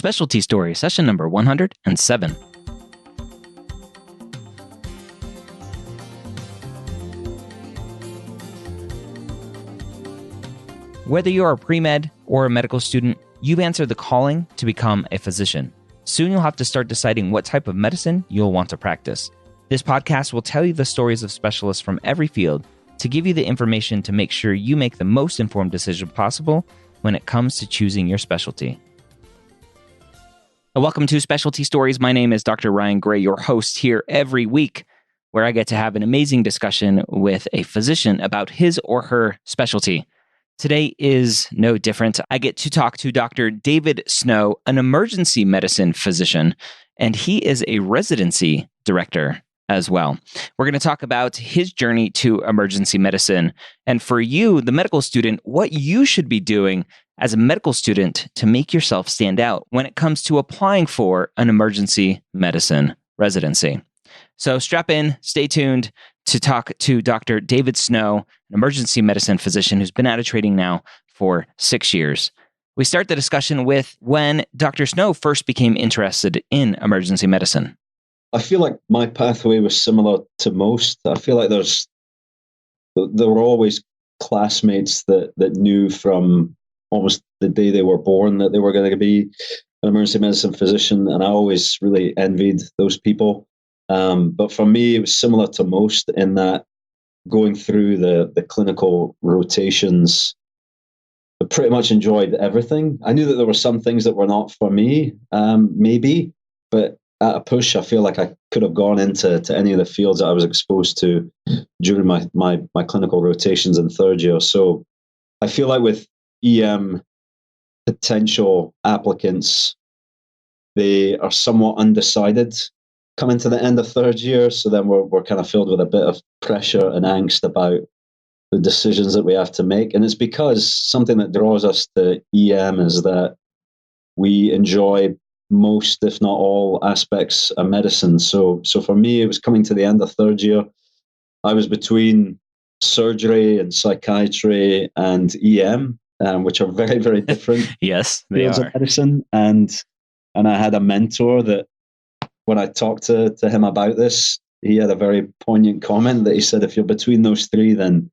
Specialty Story, session number 107. Whether you're a pre-med or a medical student, you've answered the calling to become a physician. Soon you'll have to start deciding what type of medicine you'll want to practice. This podcast will tell you the stories of specialists from every field to give you the information to make sure you make the most informed decision possible when it comes to choosing your specialty. Welcome to Specialty Stories. My name is Dr. Ryan Gray, your host here every week, where I get to have an amazing discussion with a physician about his or her specialty. Today is no different. I get to talk to Dr. David Snow, an emergency medicine physician, and he is a residency director as well. We're going to talk about his journey to emergency medicine, and for you, the medical student, what you should be doing as a medical student to make yourself stand out when it comes to applying for an emergency medicine residency. So strap in, stay tuned to talk to Dr. David Snow, an emergency medicine physician who's been out of training now for 6 years. We start the discussion with when Dr. Snow first became interested in emergency medicine. I feel like my pathway was similar to most. I feel like there were always classmates that knew from almost the day they were born that they were going to be an emergency medicine physician, and I always really envied those people. But for me, it was similar to most in that going through the clinical rotations, I pretty much enjoyed everything. I knew that there were some things that were not for me, maybe, but at a push, I feel like I could have gone into any of the fields that I was exposed to during my clinical rotations in third year. So I feel like with EM potential applicants, they are somewhat undecided coming to the end of third year. So then we're kind of filled with a bit of pressure and angst about the decisions that we have to make. And it's because something that draws us to EM is that we enjoy most, if not all, aspects of medicine. So for me, it was coming to the end of third year. I was between surgery and psychiatry and EM, which are very, very different. Yes, they fields are. Of medicine. And I had a mentor that when I talked to him about this, he had a very poignant comment that he said, if you're between those three, then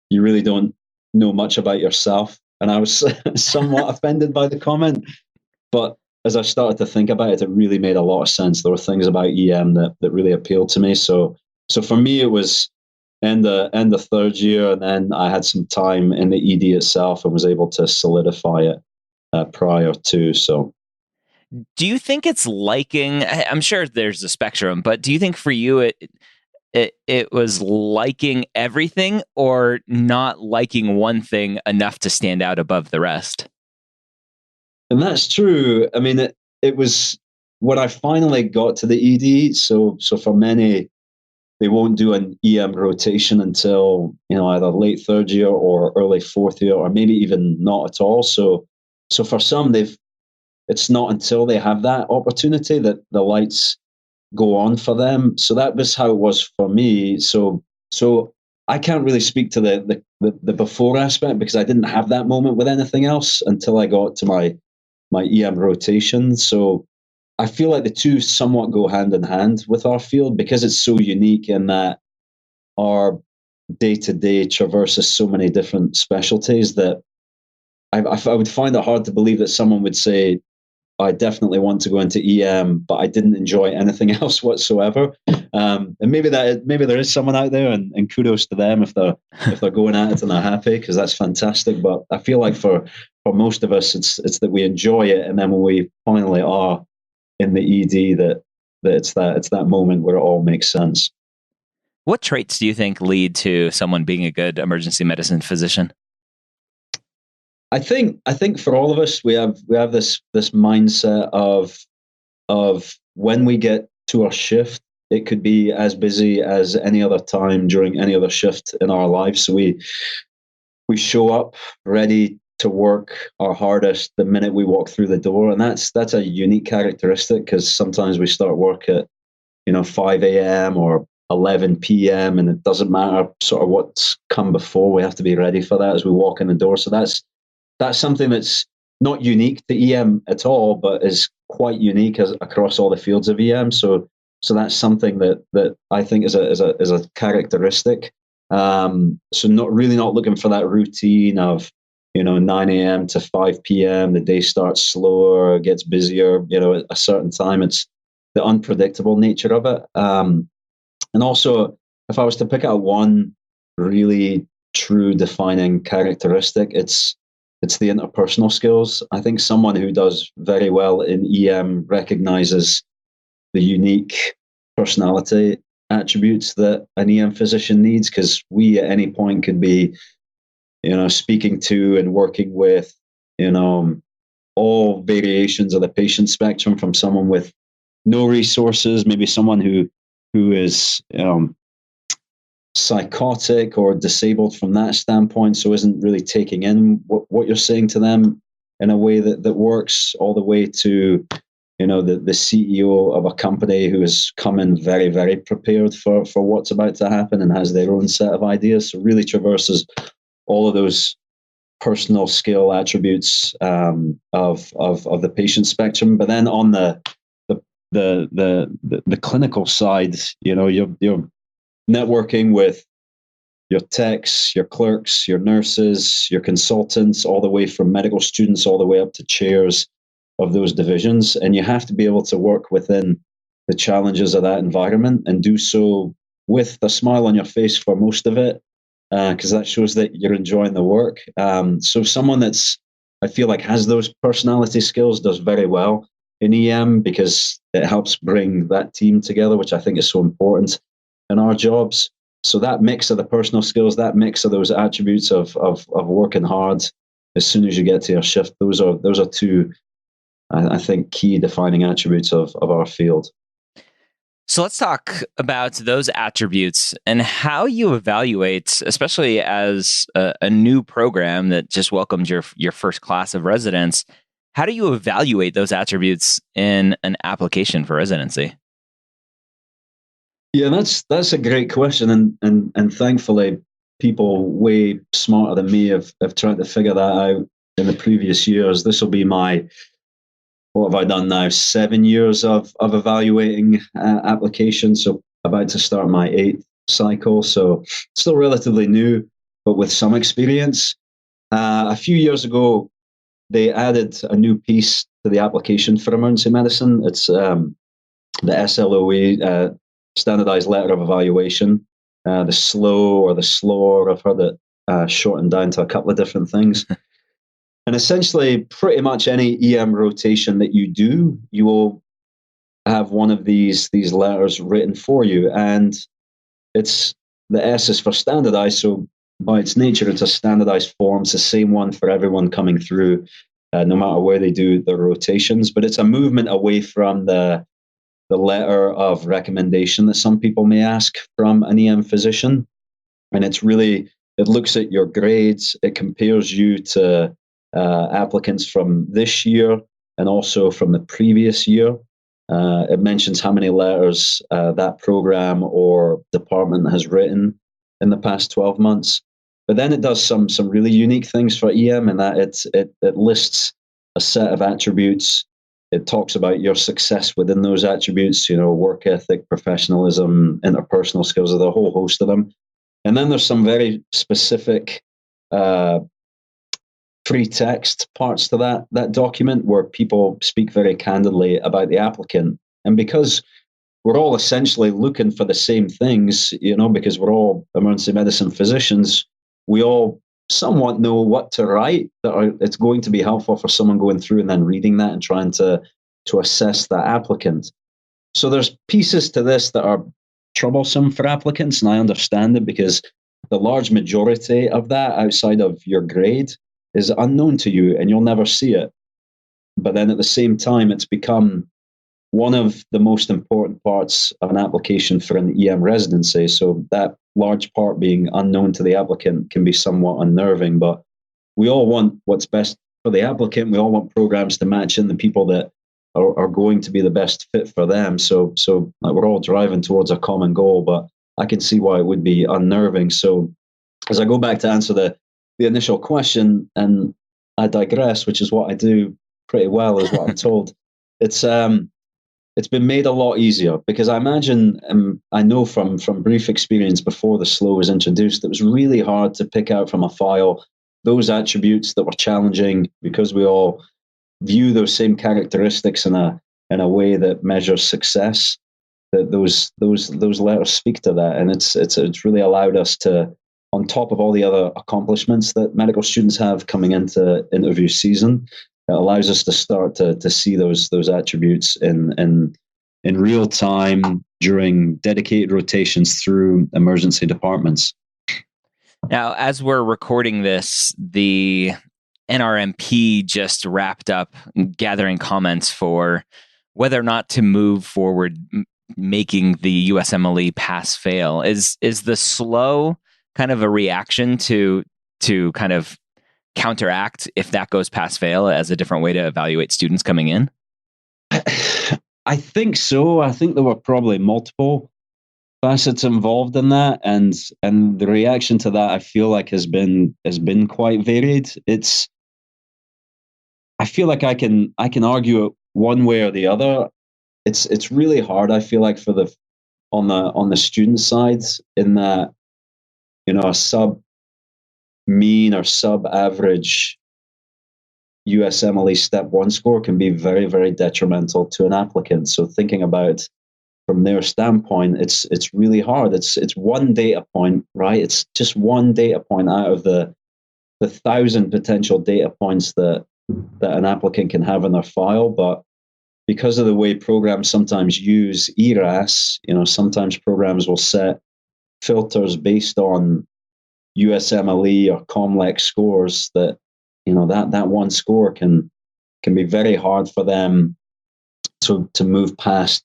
you really don't know much about yourself. And I was somewhat offended by the comment. But as I started to think about it, it really made a lot of sense. There were things about EM that really appealed to me. So for me, it was end of third year, and then I had some time in the ED itself and was able to solidify it prior to. So, do you think it's liking? I'm sure there's a spectrum, but do you think for you it was liking everything or not liking one thing enough to stand out above the rest? And that's true. I mean, it was when I finally got to the ED. So for many, they won't do an EM rotation until either late third year or early fourth year, or maybe even not at all. So for some, it's not until they have that opportunity that the lights go on for them. So that was how it was for me. So I can't really speak to the before aspect because I didn't have that moment with anything else until I got to my EM rotation. So I feel like the two somewhat go hand in hand with our field because it's so unique in that our day-to-day traverses so many different specialties that I would find it hard to believe that someone would say, I definitely want to go into EM, but I didn't enjoy anything else whatsoever. And maybe there is someone out there, and kudos to them if they're going at it and they're happy, because that's fantastic. But I feel like for most of us, it's that we enjoy it, and then when we finally are in the ED, that it's that moment where it all makes sense. What traits do you think lead to someone being a good emergency medicine physician? I think for all of us, we have this mindset of when we get to our shift, it could be as busy as any other time during any other shift in our lives. So we show up ready to work our hardest the minute we walk through the door, and that's a unique characteristic because sometimes we start work at 5 a.m. or 11 p.m. and it doesn't matter sort of what's come before. We have to be ready for that as we walk in the door. So that's something that's not unique to EM at all, but is quite unique across all the fields of EM. So that's something that I think is a characteristic. So not looking for that routine of 9 a.m. to 5 p.m. The day starts slower, gets busier. At a certain time, it's the unpredictable nature of it. And also, if I was to pick out one really true defining characteristic, it's the interpersonal skills. I think someone who does very well in EM recognizes the unique personality attributes that an EM physician needs, because we at any point could be, speaking to and working with, all variations of the patient spectrum, from someone with no resources, maybe someone who is psychotic or disabled from that standpoint, so isn't really taking in what you're saying to them in a way that works, all the way to the CEO of a company who has come in very, very prepared for what's about to happen and has their own set of ideas. So really traverses all of those personal skill attributes of the patient spectrum. But then on the clinical side, you're networking with your techs, your clerks, your nurses, your consultants, all the way from medical students all the way up to chairs of those divisions. And you have to be able to work within the challenges of that environment and do so with a smile on your face for most of it, because that shows that you're enjoying the work. So someone I feel like has those personality skills does very well in EM, because it helps bring that team together, which I think is so important in our jobs. So that mix of the personal skills, that mix of those attributes of working hard as soon as you get to your shift, those are two, I think, key defining attributes of our field. So let's talk about those attributes and how you evaluate, especially as a new program that just welcomed your first class of residents. How do you evaluate those attributes in an application for residency? Yeah, that's a great question, and thankfully, people way smarter than me have tried to figure that out in the previous years. This will be what have I done now? 7 years of evaluating applications. So about to start my 8th cycle. So still relatively new, but with some experience. A few years ago, they added a new piece to the application for emergency medicine. It's the SLOE, Standardized Letter of Evaluation. The SLOW or the SLOR, I've heard it shortened down to a couple of different things. And essentially, pretty much any EM rotation that you do, you will have one of these letters written for you. And it's the S is for standardized. So by its nature, it's a standardized form. It's the same one for everyone coming through, no matter where they do their rotations. But it's a movement away from the letter of recommendation that some people may ask from an EM physician. And it looks at your grades. It compares you to applicants from this year and also from the previous year. It mentions how many letters that program or department has written in the past 12 months. But then it does some really unique things for EM, in that it lists a set of attributes. It talks about your success within those attributes, work ethic, professionalism, interpersonal skills, there's a whole host of them. And then there's some very specific free text parts to that document where people speak very candidly about the applicant. And because we're all essentially looking for the same things, because we're all emergency medicine physicians, we all somewhat know what to write it's going to be helpful for someone going through and then reading that and trying to assess that applicant. So there's pieces to this that are troublesome for applicants, and I understand it, because the large majority of that outside of your grade is unknown to you and you'll never see it. But then at the same time, it's become one of the most important parts of an application for an EM residency. So that large part being unknown to the applicant can be somewhat unnerving, but we all want what's best for the applicant. We all want programs to match in the people that are going to be the best fit for them. So we're all driving towards a common goal, but I can see why it would be unnerving. So as I go back to answer the initial question, and I digress, which is what I do pretty well, is what I'm told. it's been made a lot easier because I imagine, I know from brief experience before the SLO was introduced, it was really hard to pick out from a file those attributes that were challenging because we all view those same characteristics in a way that measures success. That those letters speak to that, and it's really allowed us to, on top of all the other accomplishments that medical students have coming into interview season, it allows us to start to see those attributes in real time during dedicated rotations through emergency departments. Now, as we're recording this, the NRMP just wrapped up gathering comments for whether or not to move forward making the USMLE pass fail. Is the SLO kind of a reaction to kind of counteract if that goes pass fail as a different way to evaluate students coming in? I think so. I think there were probably multiple facets involved in that, and the reaction to that I feel like has been quite varied. I feel like I can argue it one way or the other. It's really hard, I feel like, for the on the student side, in that, a sub mean or sub average USMLE step 1 score can be very, very detrimental to an applicant. So thinking about from their standpoint, it's really hard. It's one data point, right? It's just one data point out of the 1,000 potential data points that an applicant can have in their file. But because of the way programs sometimes use ERAS, sometimes programs will set filters based on USMLE or COMLEX scores that, that one score can be very hard for them to move past,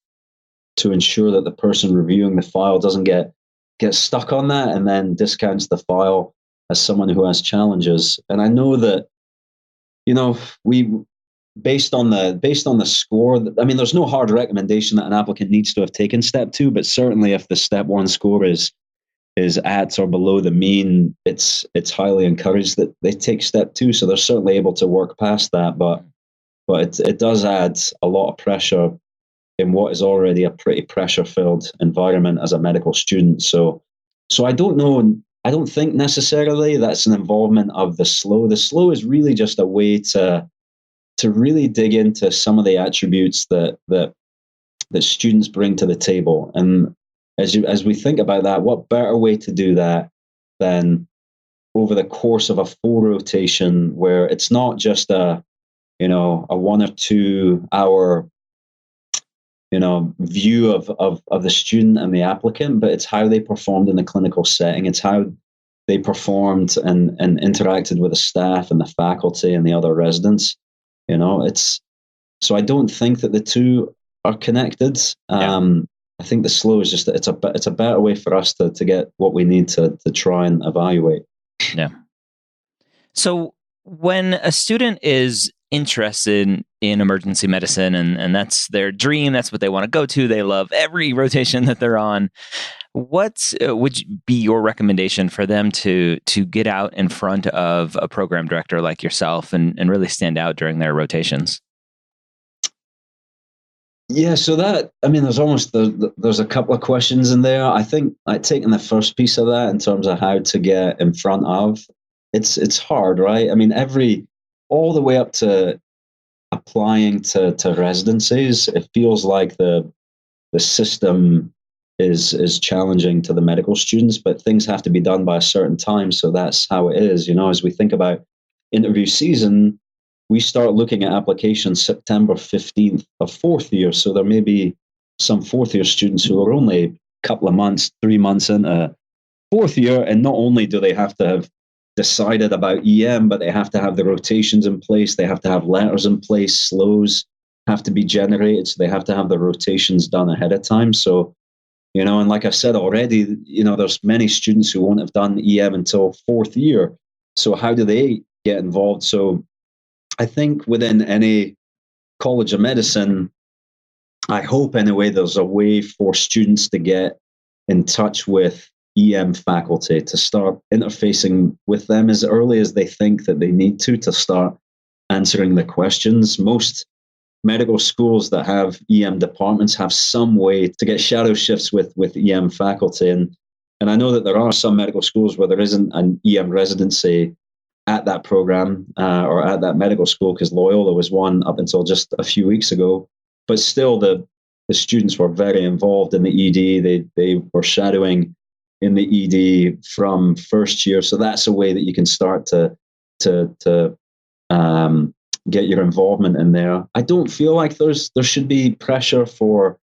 to ensure that the person reviewing the file doesn't get stuck on that and then discounts the file as someone who has challenges. And I know that, we, based on the score, I mean, there's no hard recommendation that an applicant needs to have taken step 2, but certainly if the step 1 score is at or below the mean, it's highly encouraged that they take step 2. So they're certainly able to work past that, but it does add a lot of pressure in what is already a pretty pressure-filled environment as a medical student. So I don't know. I don't think necessarily that's an involvement of the SLO. The SLO is really just a way to really dig into some of the attributes that students bring to the table. And as we think about that, what better way to do that than over the course of a 4 rotation, where it's not just a 1 or 2 hour view of the student and the applicant, but it's how they performed in the clinical setting. It's how they performed and interacted with the staff and the faculty and the other residents. So I don't think that the two are connected. Yeah. I think the SLO is just, it's a better way for us to get what we need to try and evaluate. Yeah. So when a student is interested in emergency medicine and that's their dream, that's what they want to go to, they love every rotation that they're on, what would be your recommendation for them to get out in front of a program director like yourself and really stand out during their rotations? Yeah, so there's a couple of questions in there. I think taking the first piece of that in terms of how to get in front of, it's hard, right? I mean, all the way up to applying to residencies, it feels like the system is challenging to the medical students, but things have to be done by a certain time. So that's how it is. As we think about interview season, we start looking at applications September 15th of 4th year. So there may be some 4th year students who are only a couple of months, 3 months into 4th year. And not only do they have to have decided about EM, but they have to have the rotations in place. They have to have letters in place. SLOs have to be generated. So they have to have the rotations done ahead of time. So, and like I said already, there's many students who won't have done EM until 4th year. So how do they get involved? So I think within any college of medicine, I hope anyway, there's a way for students to get in touch with EM faculty, to start interfacing with them as early as they think that they need to start answering the questions. Most medical schools that have EM departments have some way to get shadow shifts with EM faculty. And I know that there are some medical schools where there isn't an EM residency at that program or at that medical school, because Loyola was one up until just a few weeks ago. But still, the students were very involved in the ED. They were shadowing in the ED from first year. So that's a way that you can start to get your involvement in there. I don't feel like there should be pressure for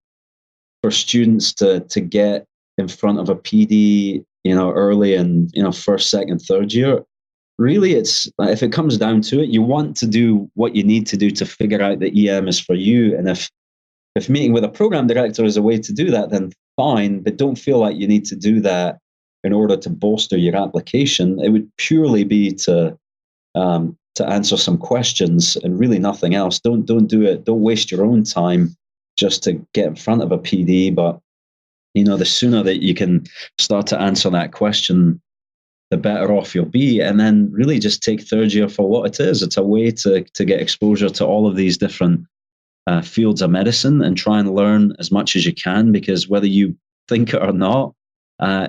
students to get in front of a PD, early in, first, second, third year. Really, it's, if it comes down to it, you want to do what you need to do to figure out that EM is for you. And if meeting with a program director is a way to do that, then fine, but don't feel like you need to do that in order to bolster your application. It would purely be to answer some questions and really nothing else. Don't do it. Don't waste your own time just to get in front of a PD. But the sooner that you can start to answer that question, the better off you'll be. And then really just take third year for what it is. It's a way to get exposure to all of these different fields of medicine and try and learn as much as you can, because whether you think it or not,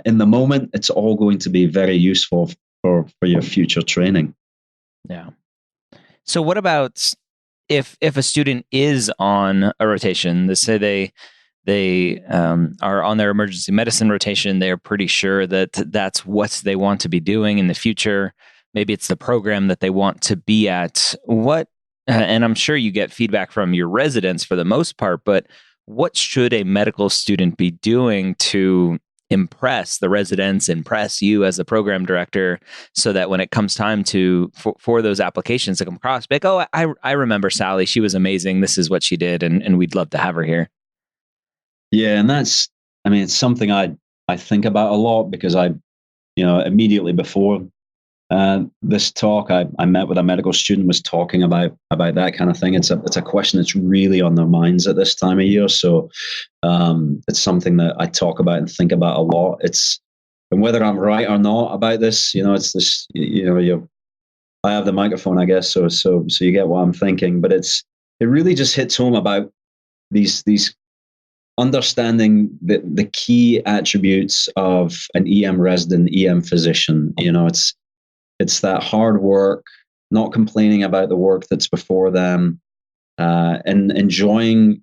in the moment, it's all going to be very useful for your future training. Yeah. So what about if a student is on a rotation, let's say they are on their emergency medicine rotation, they're pretty sure that that's what they want to be doing in the future. Maybe it's the program that they want to be at. And I'm sure you get feedback from your residents for the most part, but what should a medical student be doing to impress the residents, impress you as the program director, so that when it comes time for those applications to come across, be like, oh, I remember Sally, she was amazing, this is what she did, and we'd love to have her here. Yeah, and it's something I think about a lot, because immediately before this talk, I met with a medical student, was talking about that kind of thing. It's a question that's really on their minds at this time of year. So it's something that I talk about and think about a lot. And whether I'm right or not about this, it's this, I have the microphone, I guess. So you get what I'm thinking, but it really just hits home about these understanding the key attributes of an EM resident, EM physician. It's that hard work, not complaining about the work that's before them, and enjoying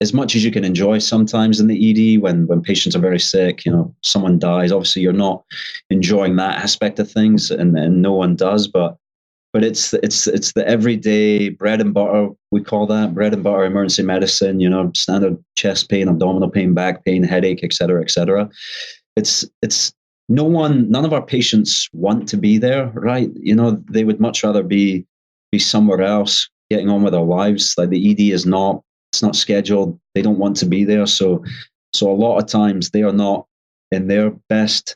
as much as you can enjoy sometimes in the ED when patients are very sick, someone dies. Obviously, you're not enjoying that aspect of things, and no one does, but it's the everyday bread and butter, we call that bread and butter emergency medicine, standard chest pain, abdominal pain, back pain, headache, et cetera, et cetera. It's none of our patients want to be there, right? They would much rather be somewhere else, getting on with their lives. Like the ED it's not scheduled. They don't want to be there. So a lot of times they are not in their best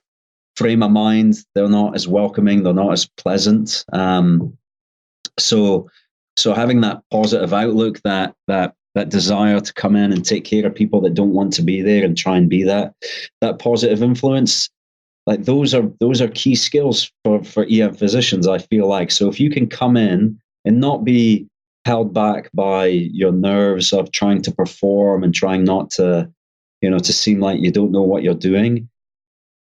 frame of mind. They're not as welcoming. They're not as pleasant. So having that positive outlook, that desire to come in and take care of people that don't want to be there and try and be that positive influence, like those are key skills for EM physicians, I feel like. So if you can come in and not be held back by your nerves of trying to perform and trying not to, to seem like you don't know what you're doing,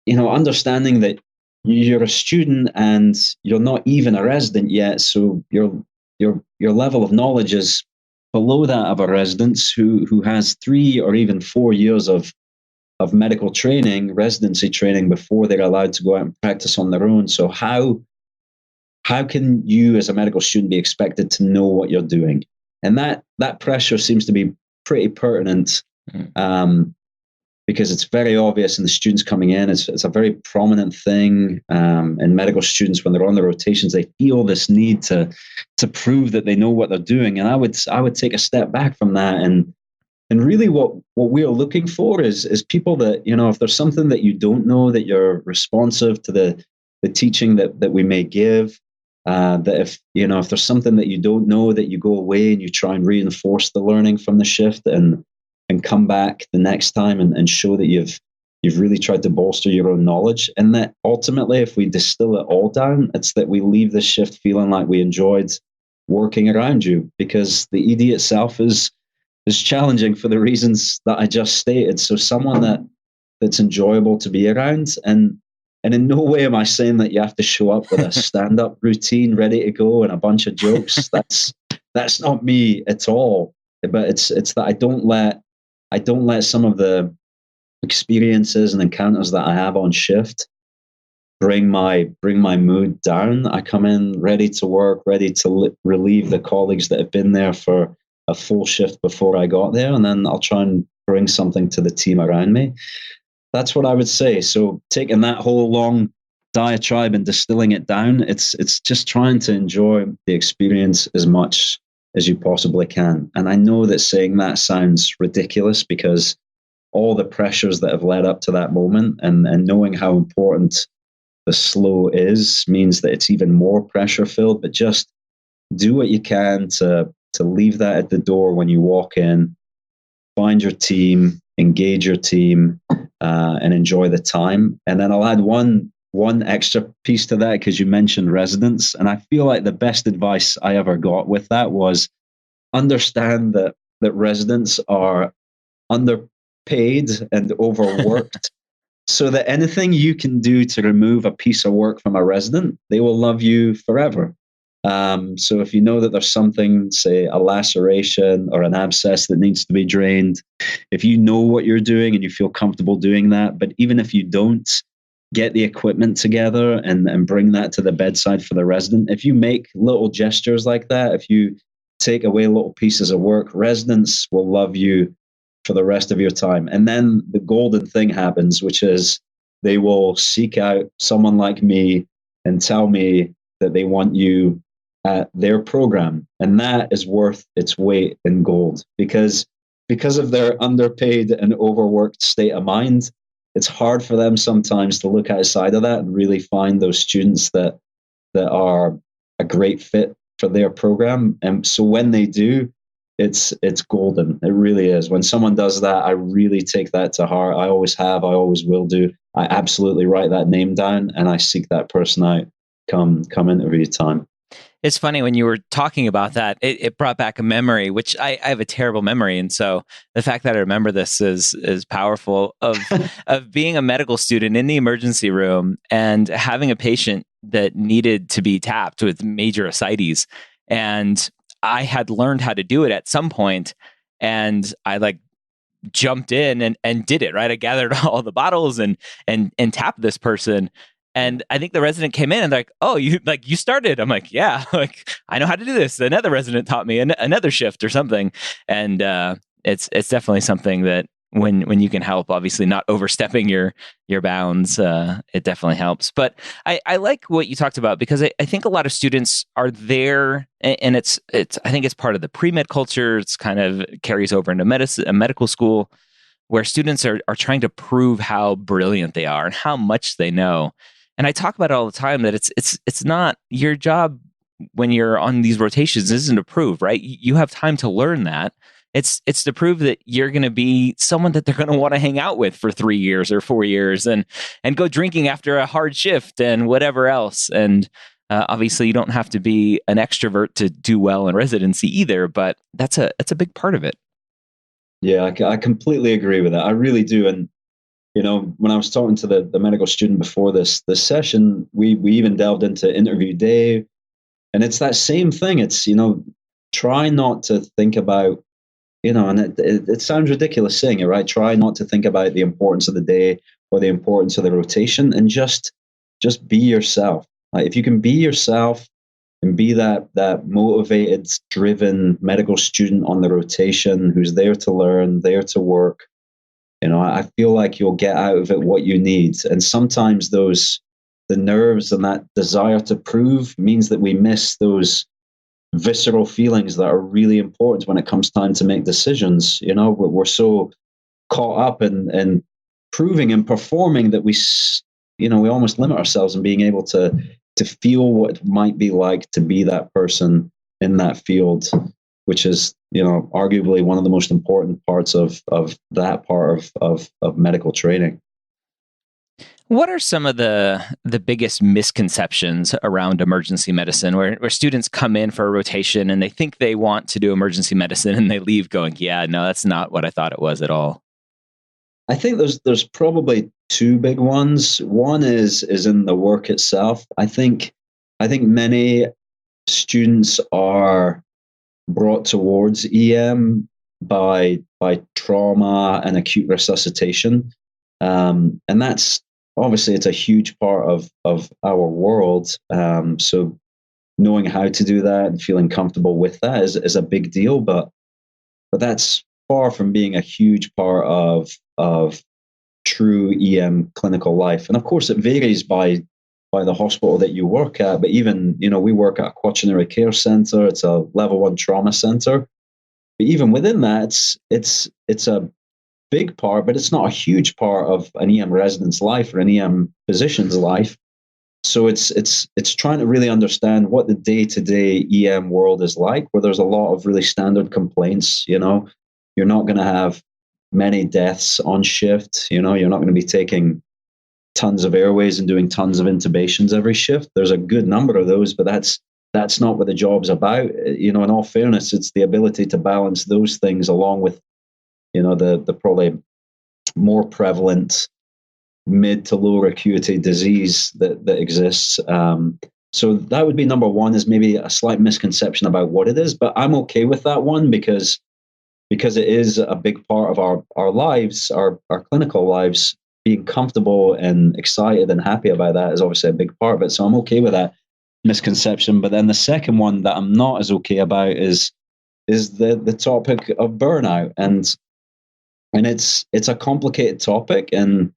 understanding that you're a student and you're not even a resident yet, so your level of knowledge is below that of a resident who has 3 or even 4 years of medical training, residency training, before they're allowed to go out and practice on their own. So how can you as a medical student be expected to know what you're doing? And that pressure seems to be pretty pertinent, because it's very obvious in the students coming in. It's a very prominent thing in medical students when they're on their rotations. They feel this need to prove that they know what they're doing. And I would take a step back from that, and really what we are looking for is people that, if there's something that you don't know, that you're responsive to the teaching that we may give, that if there's something that you don't know, that you go away and you try and reinforce the learning from the shift and come back the next time and show that you've really tried to bolster your own knowledge. And that ultimately, if we distill it all down, it's that we leave this shift feeling like we enjoyed working around you, because the ED itself is challenging for the reasons that I just stated. So someone that's enjoyable to be around, and in no way am I saying that you have to show up with a stand-up routine ready to go and a bunch of jokes. That's not me at all. But it's that I don't let some of the experiences and encounters that I have on shift bring my mood down. I come in ready to work, ready to relieve the colleagues that have been there for a full shift before I got there, and then I'll try and bring something to the team around me. That's what I would say. So taking that whole long diatribe and distilling it down, it's just trying to enjoy the experience as much as you possibly can. And I know that saying that sounds ridiculous, because all the pressures that have led up to that moment, and knowing how important the slow is, means that it's even more pressure filled. But just do what you can to leave that at the door when you walk in, find your team, engage your team, and enjoy the time. And then I'll add one extra piece to that, because you mentioned residents, and I feel like the best advice I ever got with that was understand that residents are underpaid and overworked. So that anything you can do to remove a piece of work from a resident, they will love you forever. So if you know that there's something, say a laceration or an abscess that needs to be drained, if you know what you're doing and you feel comfortable doing that, but even if you don't, get the equipment together and bring that to the bedside for the resident. If you make little gestures like that, if you take away little pieces of work, residents will love you for the rest of your time. And then the golden thing happens, which is they will seek out someone like me and tell me that they want you at their program. And that is worth its weight in gold, because of their underpaid and overworked state of mind, it's hard for them sometimes to look outside of that and really find those students that are a great fit for their program. And so when they do, it's golden. It really is. When someone does that, I really take that to heart. I always have, I always will do. I absolutely write that name down and I seek that person out come interview time. It's funny when you were talking about that, it brought back a memory, which I have a terrible memory. And so the fact that I remember this is powerful, of being a medical student in the emergency room and having a patient that needed to be tapped with major ascites. And I had learned how to do it at some point, and I jumped in and did it, right? I gathered all the bottles and tapped this person. And I think the resident came in and like, oh, you started. I'm like, yeah, I know how to do this. Another resident taught me another shift or something. And it's definitely something that when you can help, obviously not overstepping your bounds, it definitely helps. But I like what you talked about, because I think a lot of students are there, and it's I think it's part of the pre-med culture. It's kind of carries over into medical school, where students are trying to prove how brilliant they are and how much they know. And I talk about it all the time, that it's not your job when you're on these rotations isn't to prove, right? You have time to learn that. It's to prove that you're going to be someone that they're going to want to hang out with for 3 years or 4 years, and go drinking after a hard shift and whatever else. And obviously, you don't have to be an extrovert to do well in residency either, but that's a big part of it. Yeah, I completely agree with that. I really do. And when I was talking to the medical student before this session, we even delved into interview day, and it's that same thing. It's try not to think about and it sounds ridiculous saying it, right? Try not to think about the importance of the day or the importance of the rotation, and just be yourself. Like, if you can be yourself and be that motivated, driven medical student on the rotation who's there to learn, there to work, I feel like you'll get out of it what you need. And sometimes the nerves and that desire to prove means that we miss those visceral feelings that are really important when it comes time to make decisions. We're so caught up in proving and performing that we almost limit ourselves in being able to feel what it might be like to be that person in that field, which is arguably one of the most important parts of that part of medical training. What are some of the biggest misconceptions around emergency medicine where students come in for a rotation and they think they want to do emergency medicine and they leave going, yeah, no, that's not what I thought it was at all? I think there's probably two big ones. One is in the work itself. I think many students are brought towards EM by trauma and acute resuscitation, and that's obviously it's a huge part of our world. So knowing how to do that and feeling comfortable with that is a big deal, but that's far from being a huge part of true EM clinical life. And of course, it varies by the hospital that you work at. But even we work at a quaternary care center. It's a level 1 trauma center. But even within that, it's a big part, but it's not a huge part of an EM resident's life or an EM physician's life. So it's trying to really understand what the day-to-day EM world is like, where there's a lot of really standard complaints. You're not going to have many deaths on shift. You're not going to be taking tons of airways and doing tons of intubations every shift. There's a good number of those, but that's not what the job's about. In all fairness, it's the ability to balance those things along with the probably more prevalent mid to lower acuity disease that exists. So that would be number one, is maybe a slight misconception about what it is, but I'm okay with that one because it is a big part of our lives, our clinical lives. Being comfortable and excited and happy about that is obviously a big part of it. So I'm okay with that misconception. But then the second one that I'm not as okay about is the topic of burnout. And it's a complicated topic, and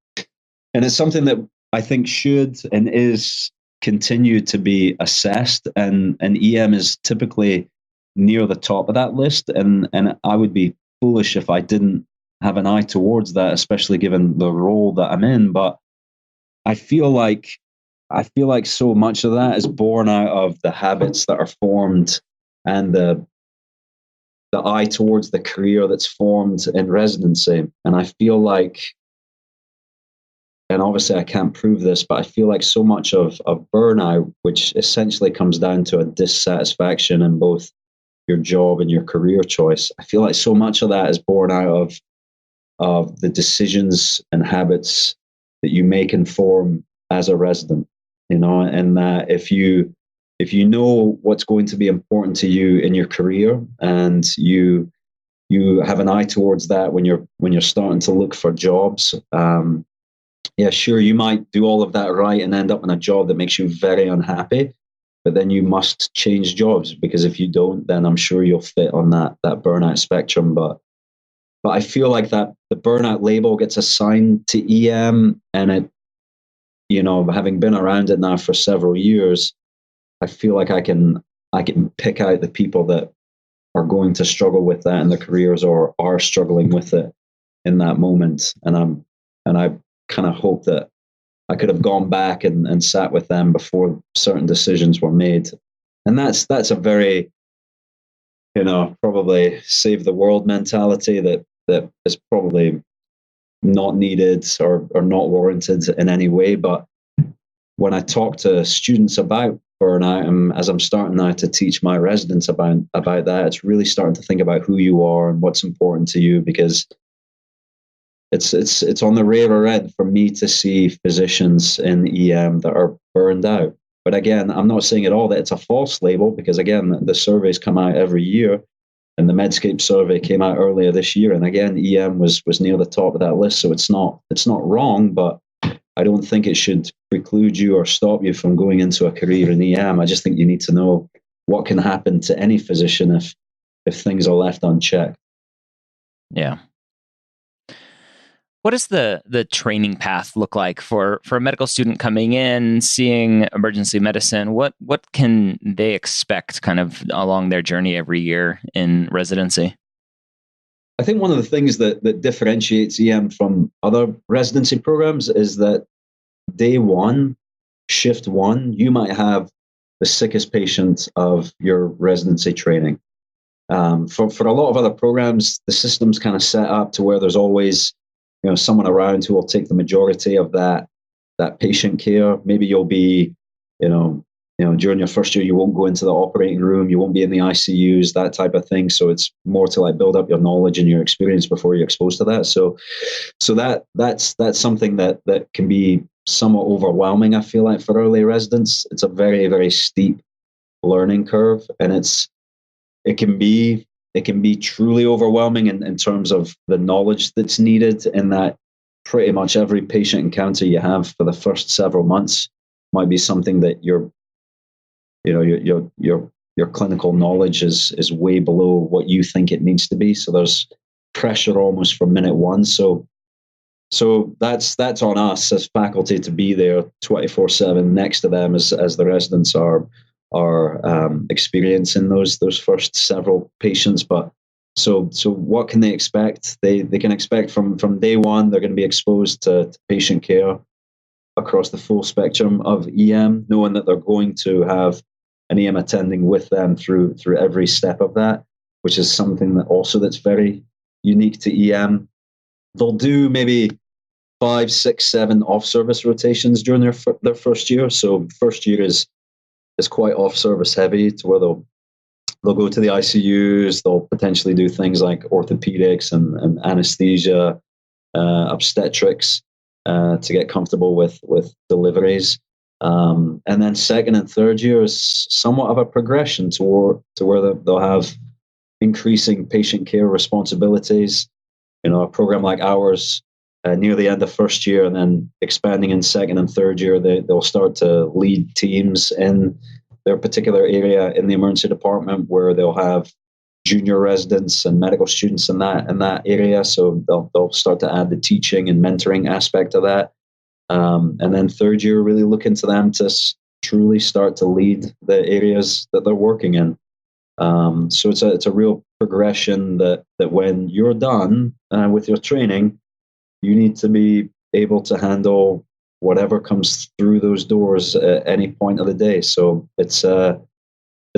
it's something that I think should and is continued to be assessed. And EM is typically near the top of that list. And I would be foolish if I didn't have an eye towards that, especially given the role that I'm in. But I feel like so much of that is born out of the habits that are formed and the eye towards the career that's formed in residency. And I feel like, and obviously I can't prove this, but I feel like so much of burnout, which essentially comes down to a dissatisfaction in both your job and your career choice, I feel like so much of that is born out of the decisions and habits that you make and form as a resident, and that if you know what's going to be important to you in your career, and you have an eye towards that when you're starting to look for jobs, yeah, sure, you might do all of that right and end up in a job that makes you very unhappy, but then you must change jobs, because if you don't, then I'm sure you'll fit on that burnout spectrum. But I feel like that the burnout label gets assigned to EM, and it, having been around it now for several years, I feel like I can pick out the people that are going to struggle with that in their careers or are struggling with it in that moment. And I kind of hope that I could have gone back and sat with them before certain decisions were made. And that's a very, probably save the world mentality that is probably not needed or not warranted in any way. But when I talk to students about burnout, and as I'm starting now to teach my residents about that, it's really starting to think about who you are and what's important to you, because it's on the rarer end for me to see physicians in EM that are burned out. But again, I'm not saying at all that it's a false label, because again, the surveys come out every year, and the Medscape survey came out earlier this year, and again, EM was near the top of that list. So it's not wrong, but I don't think it should preclude you or stop you from going into a career in EM. I just think you need to know what can happen to any physician if things are left unchecked. Yeah. What does the training path look like for a medical student coming in, seeing emergency medicine? What can they expect kind of along their journey every year in residency? I think one of the things that differentiates EM from other residency programs is that day one, shift one, you might have the sickest patient of your residency training. For a lot of other programs, the system's kind of set up to where there's always someone around who will take the majority of that that patient care. Maybe you'll be, during your first year, you won't go into the operating room, you won't be in the ICUs, that type of thing. So it's more to like build up your knowledge and your experience before you're exposed to that. So that's something that can be somewhat overwhelming, I feel like, for early residents. It's a very, very steep learning curve, and it can be truly overwhelming in terms of the knowledge that's needed, in that pretty much every patient encounter you have for the first several months might be something that your clinical knowledge is way below what you think it needs to be. So there's pressure almost from minute one. So that's on us as faculty to be there 24/7 next to them as the residents are experiencing those first several patients. But so what can they expect? They can expect from day one they're going to be exposed to patient care across the full spectrum of EM, knowing that they're going to have an EM attending with them through every step of that, which is something that also that's very unique to EM. They'll do maybe 5, 6, 7 off-service rotations during their first year. So first year is quite off-service heavy, to where they'll go to the ICUs. They'll potentially do things like orthopedics and anesthesia, obstetrics, to get comfortable with deliveries. And then second and third year is somewhat of a progression to where they'll have increasing patient care responsibilities. A program like ours, near the end of first year, and then expanding in second and third year, they'll start to lead teams in their particular area in the emergency department, where they'll have junior residents and medical students in that area. So they'll start to add the teaching and mentoring aspect of that. And then third year, really look into them to truly start to lead the areas that they're working in. So it's a real progression that when you're done with your training, you need to be able to handle whatever comes through those doors at any point of the day. So it's a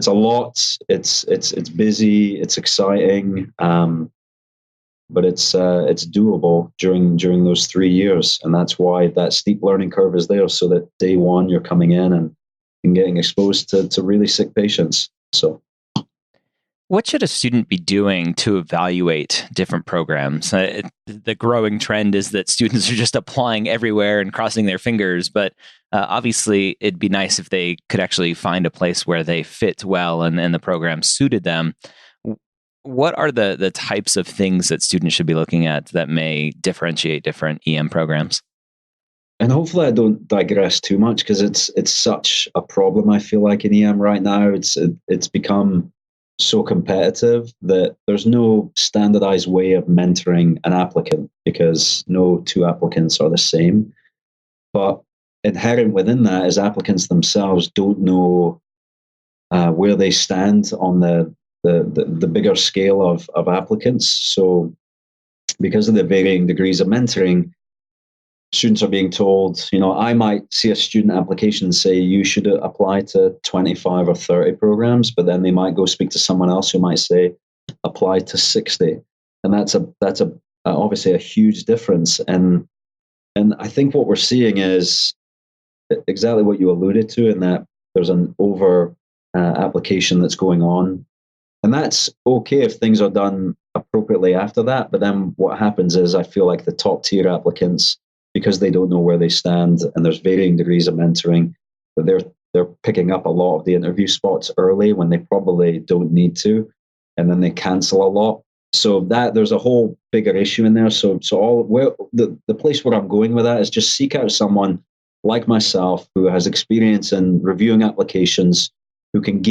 lot. It's busy. It's exciting, but it's doable during those 3 years, and that's why that steep learning curve is there. So that day one you're coming in and getting exposed to really sick patients. So. What should a student be doing to evaluate different programs? The growing trend is that students are just applying everywhere and crossing their fingers, but obviously it'd be nice if they could actually find a place where they fit well and the program suited them. What are the types of things that students should be looking at that may differentiate different EM programs? And hopefully I don't digress too much, because it's such a problem, I feel like, in EM right now. It's become so competitive that there's no standardized way of mentoring an applicant, because no two applicants are the same. But inherent within that is applicants themselves don't know where they stand on the bigger scale of applicants. So because of the varying degrees of mentoring, students are being told, I might see a student application and say, you should apply to 25 or 30 programs, but then they might go speak to someone else who might say, apply to 60. And that's obviously a huge difference. And I think what we're seeing is exactly what you alluded to, in that there's an over application that's going on. And that's okay if things are done appropriately after that. But then what happens is, I feel like the top tier applicants, because they don't know where they stand and there's varying degrees of mentoring, but they're picking up a lot of the interview spots early when they probably don't need to, and then they cancel a lot. So that there's a whole bigger issue in there. So the place where I'm going with that is, just seek out someone like myself who has experience in reviewing applications, who can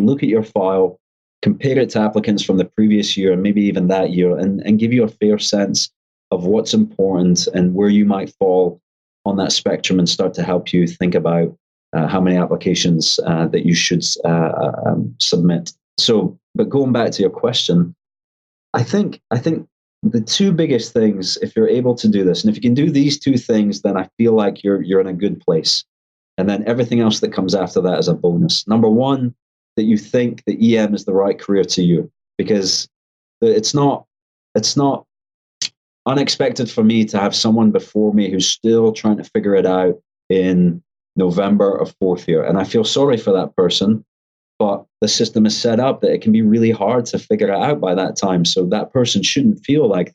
look at your file, compare it to applicants from the previous year and maybe even that year, and give you a fair sense of what's important and where you might fall on that spectrum, and start to help you think about how many applications that you should submit. So, but going back to your question, I think the two biggest things, if you're able to do this, and if you can do these two things, then I feel like you're in a good place. And then everything else that comes after that is a bonus. Number one, that you think that EM is the right career to you, because it's not unexpected for me to have someone before me who's still trying to figure it out in November of fourth year. And I feel sorry for that person, but the system is set up that it can be really hard to figure it out by that time. So that person shouldn't feel like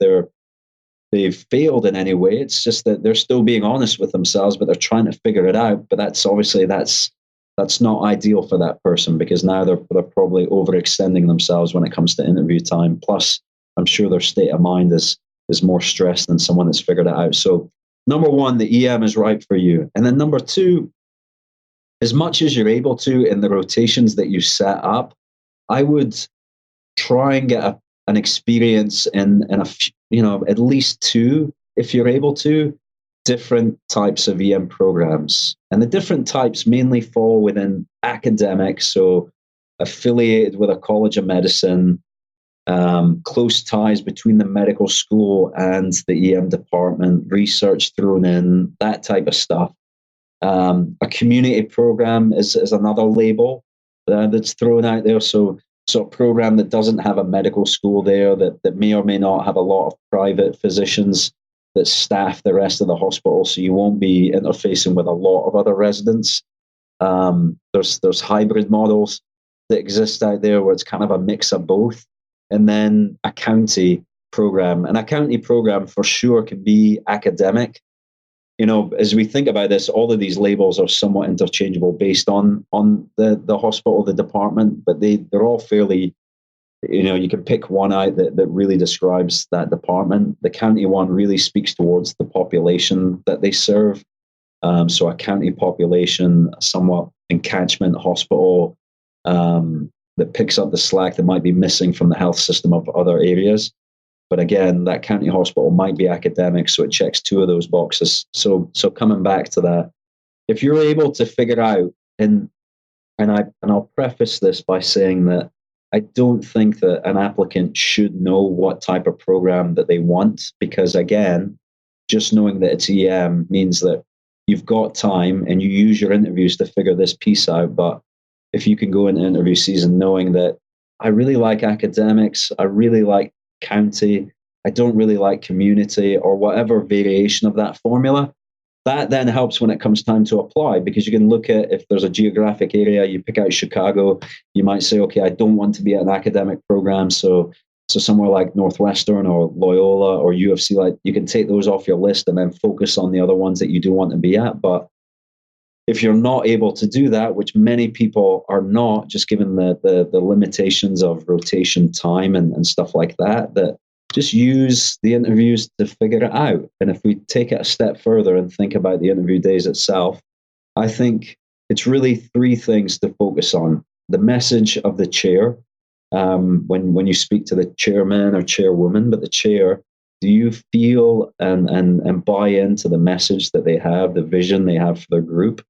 they've failed in any way. It's just that they're still being honest with themselves, but they're trying to figure it out. But that's obviously that's not ideal for that person, because now they're probably overextending themselves when it comes to interview time. Plus, I'm sure their state of mind is more stressed than someone that's figured it out. So number one, the EM is right for you. And then number two, as much as you're able to in the rotations that you set up, I would try and get an experience in at least two, if you're able to, different types of EM programs. And the different types mainly fall within academics, so affiliated with a college of medicine, close ties between the medical school and the EM department, research thrown in, that type of stuff. A community program is another label that's thrown out there. So a program that doesn't have a medical school there, that may or may not have a lot of private physicians that staff the rest of the hospital. So you won't be interfacing with a lot of other residents. There's hybrid models that exist out there where it's kind of a mix of both. And then a county program. An county program for sure can be academic. As we think about this, all of these labels are somewhat interchangeable based on the hospital, the department, but they're all fairly, you can pick one out that really describes that department. The county one really speaks towards the population that they serve. So a county population, a somewhat encatchment hospital that picks up the slack that might be missing from the health system of other areas. But again, that county hospital might be academic, so it checks two of those boxes. So coming back to that, if you're able to figure out, and I'll preface this by saying that I don't think that an applicant should know what type of program that they want, because again, just knowing that it's EM means that you've got time and you use your interviews to figure this piece out. But if you can go into interview season knowing that I really like academics, I really like county, I don't really like community, or whatever variation of that formula, that then helps when it comes time to apply, because you can look at, if there's a geographic area, you pick out Chicago, you might say, okay, I don't want to be at an academic program, so somewhere like Northwestern or Loyola or UFC, like, you can take those off your list and then focus on the other ones that you do want to be at. But if you're not able to do that, which many people are not, just given the limitations of rotation time and stuff like that, that just use the interviews to figure it out. And if we take it a step further and think about the interview days itself, I think it's really three things to focus on. The message of the chair, when you speak to the chairman or chairwoman, but the chair, do you feel and buy into the message that they have, the vision they have for their group?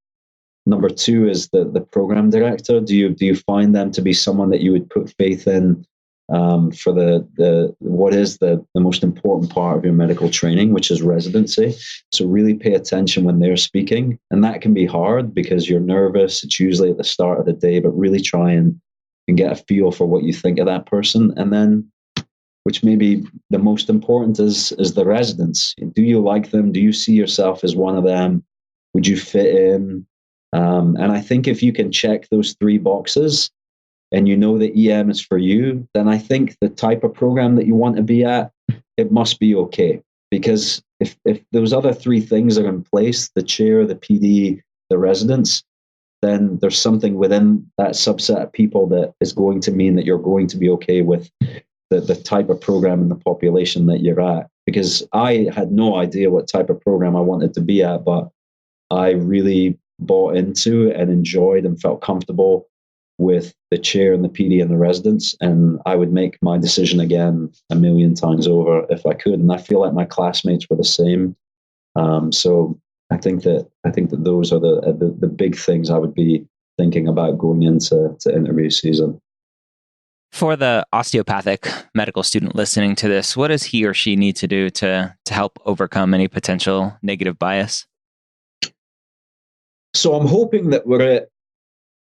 Number two is the program director. Do you find them to be someone that you would put faith in for the what is the most important part of your medical training, which is residency? So really pay attention when they're speaking, and that can be hard because you're nervous. It's usually at the start of the day, but really try and get a feel for what you think of that person. And then, which may be the most important, is the residents. Do you like them? Do you see yourself as one of them? Would you fit in? And I think if you can check those three boxes and you know that EM is for you, then I think the type of program that you want to be at, it must be okay. Because if those other three things are in place, the chair, the PD, the residents, then there's something within that subset of people that is going to mean that you're going to be okay with the type of program and the population that you're at. Because I had no idea what type of program I wanted to be at, but I really bought into and enjoyed and felt comfortable with the chair and the PD and the residents. And I would make my decision again a million times over if I could. And I feel like my classmates were the same. So I think that those are the big things I would be thinking about going into interview season. For the osteopathic medical student listening to this, what does he or she need to do to help overcome any potential negative bias? So I'm hoping that we're at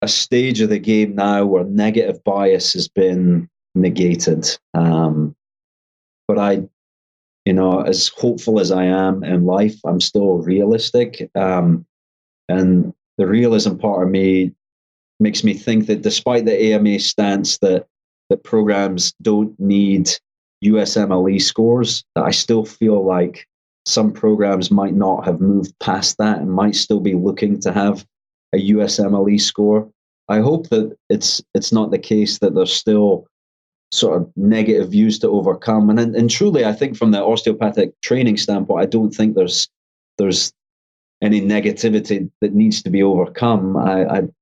a stage of the game now where negative bias has been negated. But as hopeful as I am in life, I'm still realistic. And the realism part of me makes me think that despite the AMA stance that programs don't need USMLE scores, that I still feel like some programs might not have moved past that and might still be looking to have a USMLE score. I hope that it's not the case that there's still sort of negative views to overcome. And truly, I think from the osteopathic training standpoint, I don't think there's any negativity that needs to be overcome.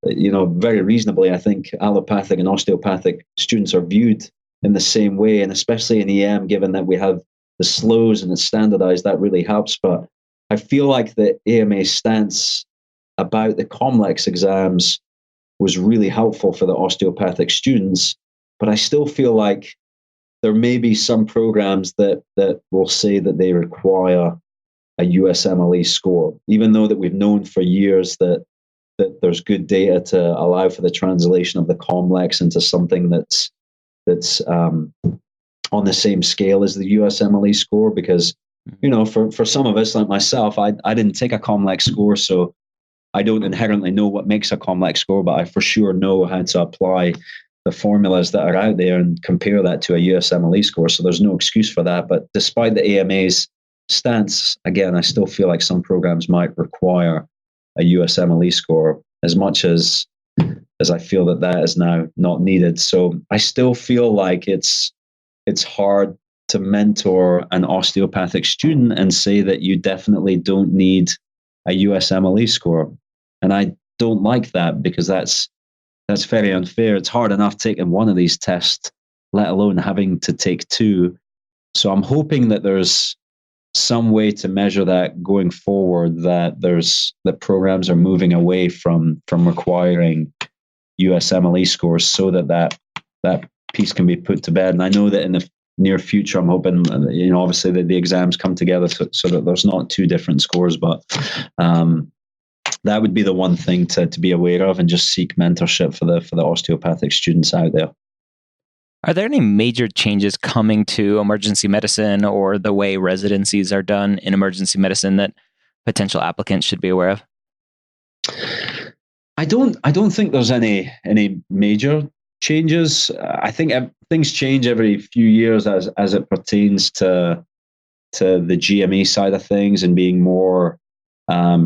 Very reasonably, I think allopathic and osteopathic students are viewed in the same way, and especially in EM, given that we have the slows and it's standardized, that really helps. But I feel like the AMA stance about the COMLEX exams was really helpful for the osteopathic students. But I still feel like there may be some programs that will say that they require a USMLE score, even though that we've known for years that there's good data to allow for the translation of the COMLEX into something that's on the same scale as the USMLE score. Because for some of us like myself, I didn't take a COMLEX score, so I don't inherently know what makes a COMLEX score, but I for sure know how to apply the formulas that are out there and compare that to a USMLE score. So there's no excuse for that. But despite the AMA's stance, again, I still feel like some programs might require a USMLE score as much as I feel that is now not needed. So I still feel like it's hard to mentor an osteopathic student and say that you definitely don't need a USMLE score. And I don't like that, because that's very unfair. It's hard enough taking one of these tests, let alone having to take two. So I'm hoping that there's some way to measure that going forward, that programs are moving away from requiring USMLE scores, so that piece can be put to bed. And I know that in the near future, I'm hoping, obviously that the exams come together so that there's not two different scores, but that would be the one thing to be aware of, and just seek mentorship for the osteopathic students out there. Are there any major changes coming to emergency medicine or the way residencies are done in emergency medicine that potential applicants should be aware of? I don't think there's any major changes. I think things change every few years as it pertains to the GME side of things, and being more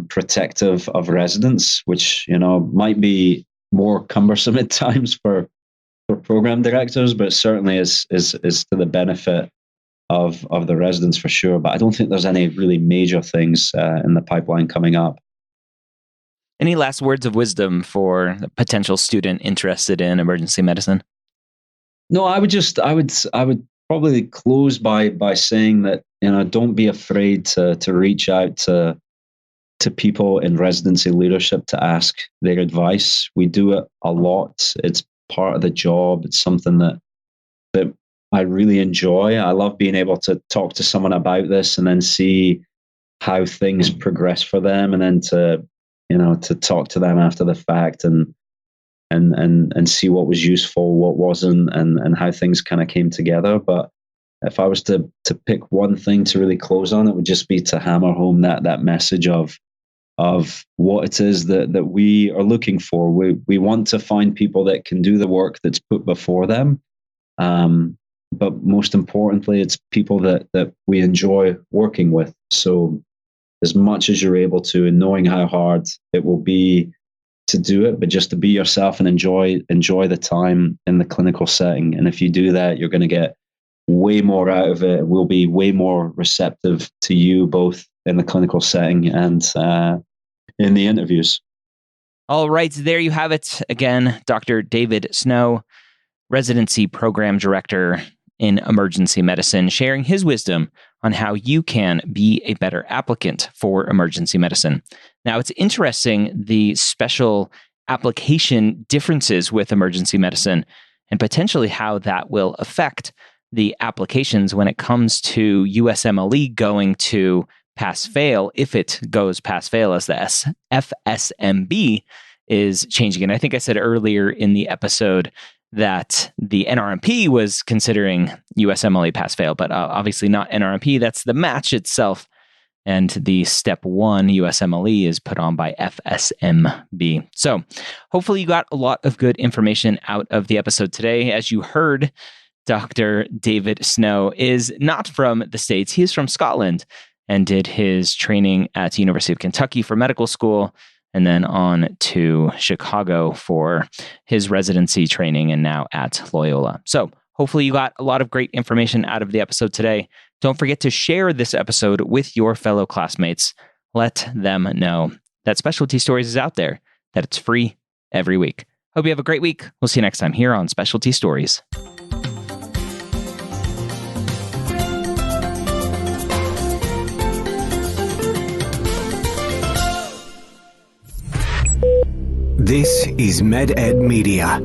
protective of residents, which might be more cumbersome at times for program directors, but certainly is to the benefit of the residents for sure. But I don't think there's any really major things in the pipeline coming up. Any last words of wisdom for a potential student interested in emergency medicine? No, I would probably close by saying that don't be afraid to reach out to people in residency leadership to ask their advice. We do it a lot. It's part of the job. It's something that I really enjoy. I love being able to talk to someone about this and then see how things progress for them, and then to talk to them after the fact and see what was useful, what wasn't, and how things kind of came together. But if I was to pick one thing to really close on, it would just be to hammer home that message of what it is that we are looking for. We want to find people that can do the work that's put before them. But most importantly, it's people that we enjoy working with. So as much as you're able to, and knowing how hard it will be to do it, but just to be yourself and enjoy the time in the clinical setting. And if you do that, you're going to get way more out of it. We'll be way more receptive to you, both in the clinical setting and in the interviews. All right, there you have it. Again, Dr. David Snow, Residency Program Director in Emergency Medicine, sharing his wisdom on how you can be a better applicant for emergency medicine. Now, it's interesting, the special application differences with emergency medicine, and potentially how that will affect the applications when it comes to USMLE going to pass-fail, if it goes pass-fail, as the FSMB is changing. And I think I said earlier in the episode that the NRMP was considering USMLE pass-fail, but obviously not NRMP. That's the match itself. And the step 1 USMLE is put on by FSMB. So hopefully you got a lot of good information out of the episode today. As you heard, Dr. David Snow is not from the States. He is from Scotland and did his training at the University of Kentucky for medical school, and then on to Chicago for his residency training, and now at Loyola. So hopefully you got a lot of great information out of the episode today. Don't forget to share this episode with your fellow classmates. Let them know that Specialty Stories is out there, that it's free every week. Hope you have a great week. We'll see you next time here on Specialty Stories. This is MedEd Media.